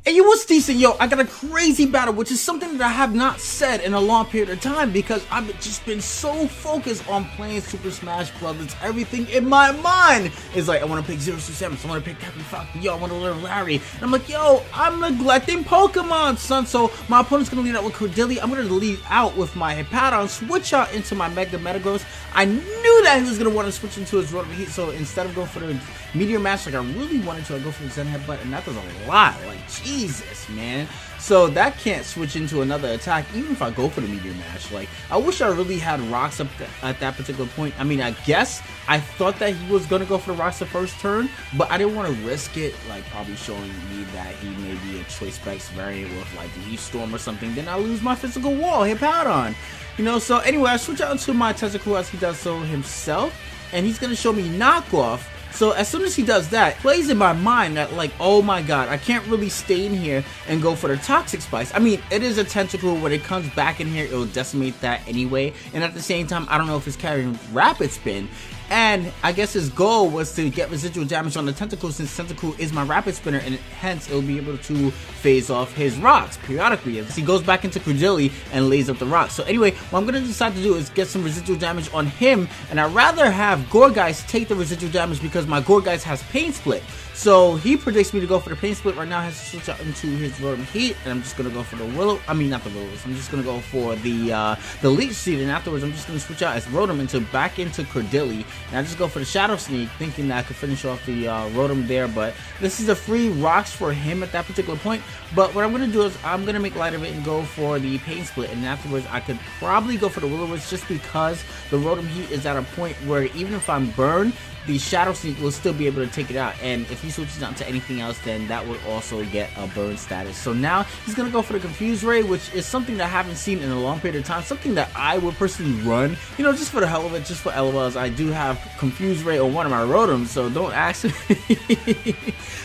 And what's decent, yo, I got a crazy battle, which is something that I have not said in a long period of time because I've just been so focused on playing Super Smash Brothers. Everything in my mind is like, I want to pick 027, I want to pick Captain Falcon, yo, I want to learn Larry. And I'm like, yo, I'm neglecting Pokemon, son. So my opponent's going to lead out with Cordelia. I'm going to lead out with my Hippowdon, switch out into my Mega METAGROSS. I knew that he was going to want to switch into his Rotom Heat, so instead of going for the Meteor Mash like I really wanted to, I go for the Zen Headbutt, and that does a lot. Like, Jesus, man. So that can't switch into another attack, even if I go for the Meteor Mash. Like, I wish I really had rocks up at that particular point. I mean, I guess I thought that he was going to go for the rocks the first turn, but I didn't want to risk it, like probably showing me that he may be a Choice Specs variant with like Leaf Storm or something. Then I lose my physical wall, Hippowdon. You know, so anyway, I switch out into my Tentacool as he does so himself, and he's going to show me knockoff. So as soon as he does that, it plays in my mind that like, oh my god, I can't really stay in here and go for the Toxic Spice. I mean, it is a Tentacool. When it comes back in here, it will decimate that anyway. And at the same time, I don't know if it's carrying Rapid Spin. And I guess his goal was to get residual damage on the Tentacool, since Tentacool is my Rapid Spinner, and hence it'll be able to phase off his rocks periodically as he goes back into Cordelia and lays up the rocks. So anyway, what I'm going to decide to do is get some residual damage on him, and I'd rather have Gourgeist take the residual damage because my Gourgeist has Pain Split. So he predicts me to go for the Pain Split right now. Has to switch out into his Rotom Heat, and I'm just gonna go for the Willow. I mean, not the Willows. I'm just gonna go for the Leech Seed, and afterwards I'm just gonna switch out as Rotom back into Cordelia, and I just go for the Shadow Sneak, thinking that I could finish off the Rotom there. But this is a free rocks for him at that particular point. But what I'm gonna do is I'm gonna make light of it and go for the Pain Split, and afterwards I could probably go for the Will-O-Wisp just because the Rotom Heat is at a point where even if I'm burned, the Shadow Sneak will still be able to take it out, and if he switches out to anything else, then that would also get a burn status. So now he's gonna go for the Confuse Ray, which is something that I haven't seen in a long period of time, something that I would personally run, you know, just for the hell of it, just for LOLs. I do have Confuse Ray on one of my Rotoms, so don't ask me.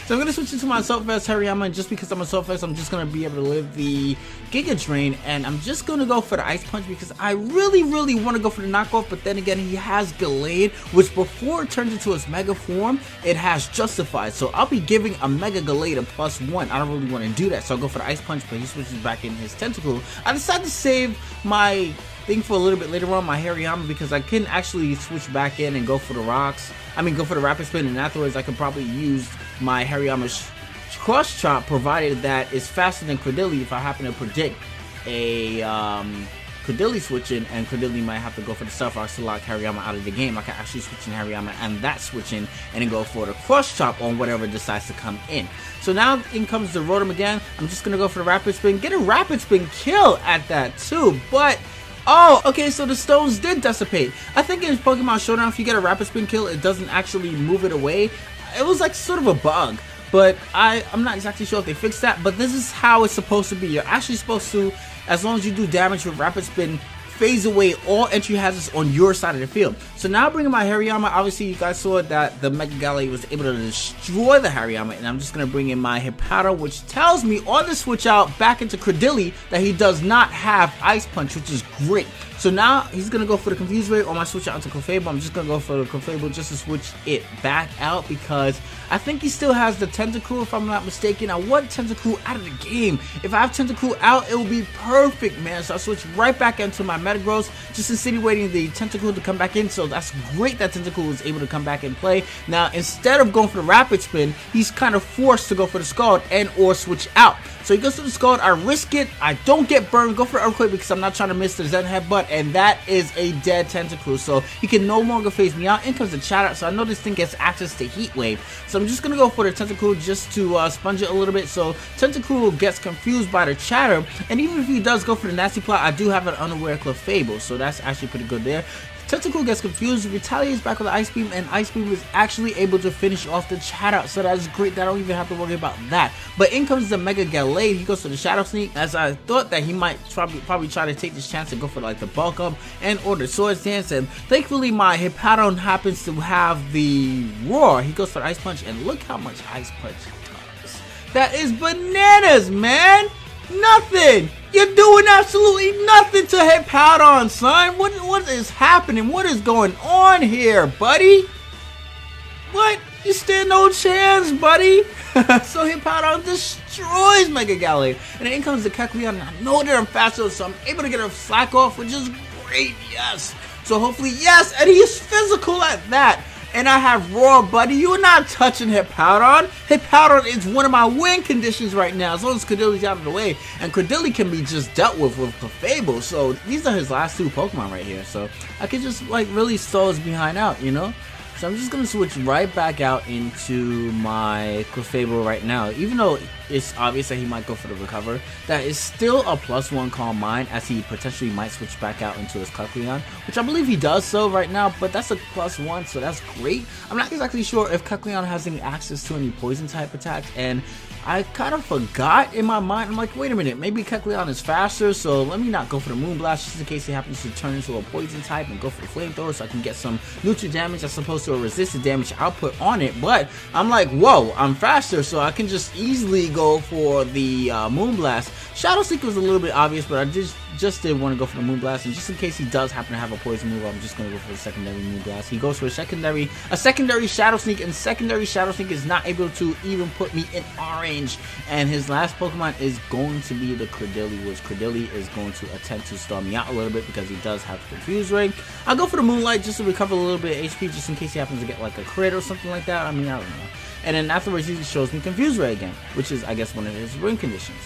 So I'm gonna switch into my Assault Vest Hariyama, and just because I'm Assault Vest, I'm just gonna be able to live the Giga Drain, and I'm just gonna go for the Ice Punch because I really want to go for the knockoff. But then again, he has Gallade, which before it turns into its Mega form, it has Justified. So I'll be giving a Mega Gallade a +1. I don't really want to do that, so I'll go for the Ice Punch, but he switches back in his Tentacool. I decided to save my thing for a little bit later on, my Hariyama, because I can actually switch back in and go for the rocks. I mean, go for the Rapid Spin, and afterwards I could probably use my Hariyama's Cross Chop, provided that it's faster than Cordelia if I happen to predict a Cordelia switching, and Cordelia might have to go for the Stealth Rocks to lock Hariyama out of the game. I can actually switch in Hariyama and that switching, and then go for the Cross Chop on whatever decides to come in. So now in comes the Rotom again. I'm just gonna go for the Rapid Spin, get a Rapid Spin kill at that too, but oh, okay, so the stones did dissipate. I think in Pokemon Showdown, if you get a Rapid Spin kill, it doesn't actually move it away. It was like sort of a bug, but I'm not exactly sure if they fixed that, but this is how it's supposed to be. You're actually supposed to, as long as you do damage with Rapid Spin, phase away all entry hazards on your side of the field. So now bringing my Hariyama, obviously you guys saw that the Mega Gallade was able to destroy the Hariyama, and I'm just going to bring in my Hippowdon, which tells me on the switch out back into Cordelia that he does not have Ice Punch, which is great. So now he's going to go for the Confuse Ray on my switch out into Clefable. I'm just going to go for the Clefable just to switch it back out because I think he still has the Tentacool, if I'm not mistaken. I want Tentacool out of the game. If I have Tentacool out, it will be perfect, man. So I switch right back into my Metagross, just insinuating the Tentacool to come back in. So that's great that Tentacool was able to come back and play. Now, instead of going for the Rapid Spin, he's kind of forced to go for the Scald and or switch out. So he goes to the Scald, I risk it, I don't get burned, go for the Earthquake because I'm not trying to miss the Zen Headbutt, and that is a dead Tentacool, so he can no longer phase me out. In comes the Chatot, so I know this thing gets access to Heat Wave, so I'm just going to go for the Tentacool just to sponge it a little bit. So Tentacool gets confused by the Chatter, and even if he does go for the Nasty Plot, I do have an Unaware Clefable, so that's actually pretty good there. Tentacool gets confused, retaliates back with the Ice Beam, and Ice Beam is actually able to finish off the Chatot, so that's great. I don't even have to worry about that. But in comes the Mega Gallade. He goes for the Shadow Sneak, as I thought that he might probably try to take this chance to go for like the Bulk Up and or the Swords Dance, and thankfully my Hippowdon happens to have the Roar. He goes for the Ice Punch, and look how much Ice Punch does. That is bananas, man! Nothing! You're doing absolutely nothing to Hippowdon, son! What is happening? What is going on here, buddy? What? You stand no chance, buddy! So Hippowdon destroys destroys Mega Galley. And then in comes the Kecleon, and I know that I'm faster, so I'm able to get a slack off, which is great, yes. So hopefully, yes, and he is physical at that. And I have Roar, buddy. You are not touching Hippowdon. Hippowdon is one of my win conditions right now, as long as Credilli's out of the way. And Credilli can be just dealt with Clefable. So these are his last 2 Pokemon right here. So I can just like really stall his behind out, you know? So I'm just going to switch right back out into my Clefable right now. Even though it's obvious that he might go for the recover, that is still a +1 Calm Mind, as he potentially might switch back out into his Kecleon, which I believe he does so right now, but that's a +1, so that's great. I'm not exactly sure if Kecleon has any access to any poison type attacks, and I kind of forgot in my mind. I'm like, wait a minute, maybe Kecleon is faster, so let me not go for the Moonblast just in case he happens to turn into a poison type, and go for the Flamethrower so I can get some neutral damage as opposed to a resisted damage output on it. But I'm like, whoa, I'm faster, so I can just easily go for the Moonblast. Shadow Sneak was a little bit obvious, but I just did want to go for the Moonblast, and just in case he does happen to have a poison move, I'm just going to go for the secondary Moonblast. He goes for a secondary Shadow Sneak, and secondary Shadow Sneak is not able to even put me in orange. And his last Pokemon is going to be the Credilli, which Credilli is going to attempt to stall me out a little bit because he does have Confuse Ray. I'll go for the Moonlight just to recover a little bit of HP, just in case he happens to get like a crit or something like that. I mean, I don't know. And then afterwards he shows me Confuse Ray again, which is, I guess, one of his win conditions.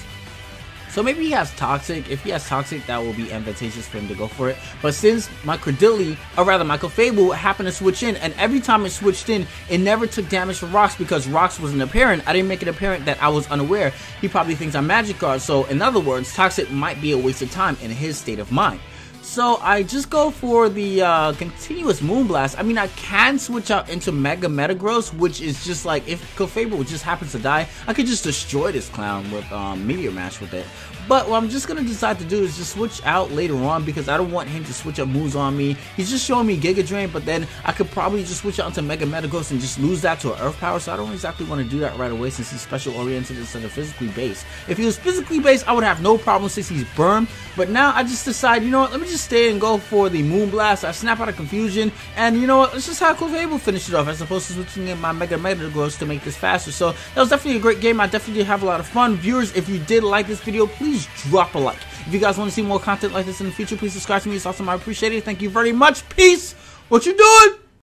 So maybe he has Toxic. If he has Toxic, that will be advantageous for him to go for it. But since my Credilli, or rather my Clefable, happened to switch in, and every time it switched in, it never took damage from Rocks because Rocks wasn't apparent. I didn't make it apparent that I was unaware. He probably thinks I'm Magic Guard. So in other words, Toxic might be a waste of time in his state of mind. So I just go for the continuous Moonblast. I mean, I can switch out into Mega Metagross, which is just like, if Clefable just happens to die, I could just destroy this clown with Meteor Mash with it. But what I'm just going to decide to do is just switch out later on, because I don't want him to switch up moves on me. He's just showing me Giga Drain, but then I could probably just switch out into Mega Metagross and just lose that to an Earth Power, so I don't exactly want to do that right away since he's special oriented instead of physically based. If he was physically based, I would have no problem since he's Burn, but now I just decide, you know what, let me just stay and go for the Moonblast. I snap out of Confusion, and you know what, let's just have Clefable finish it off as opposed to switching in my Mega Metagross to make this faster. So that was definitely a great game. I definitely did have a lot of fun. Viewers, if you did like this video, please drop a like. If you guys want to see more content like this in the future, please subscribe to me. It's awesome. I appreciate it. Thank you very much. Peace. What you doing?